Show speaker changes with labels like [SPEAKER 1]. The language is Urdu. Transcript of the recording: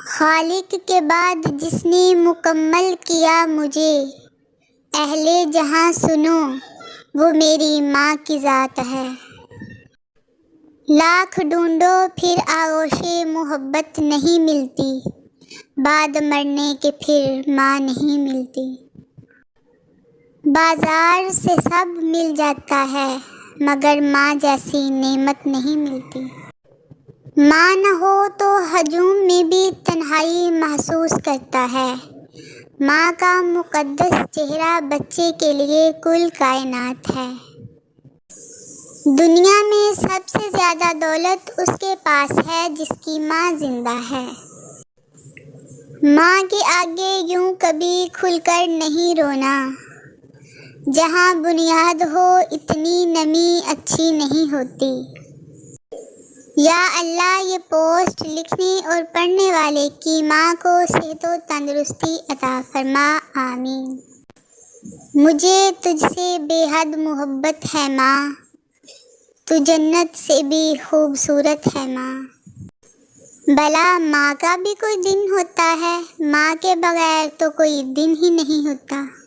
[SPEAKER 1] خالق کے بعد جس نے مکمل کیا مجھے، اہل جہاں سنو وہ میری ماں کی ذات ہے۔ لاکھ ڈھونڈو پھر آغوش محبت نہیں ملتی، بعد مرنے کے پھر ماں نہیں ملتی۔ بازار سے سب مل جاتا ہے مگر ماں جیسی نعمت نہیں ملتی۔ ماں نہ ہو تو ہجوم میں بھی تنہائی محسوس کرتا ہے۔ ماں کا مقدس چہرہ بچے کے لیے کل کائنات ہے۔ دنیا میں سب سے زیادہ دولت اس کے پاس ہے جس کی ماں زندہ ہے۔ ماں کے آگے یوں کبھی کھل کر نہیں رونا، جہاں بنیاد ہو اتنی نمی اچھی نہیں ہوتی۔ یا اللہ یہ پوسٹ لکھنے اور پڑھنے والے کی ماں کو صحت و تندرستی عطا فرما، آمین۔ مجھے تجھ سے بے حد محبت ہے ماں، تو جنت سے بھی خوبصورت ہے ماں۔ بھلا ماں کا بھی کوئی دن ہوتا ہے؟ ماں کے بغیر تو کوئی دن ہی نہیں ہوتا۔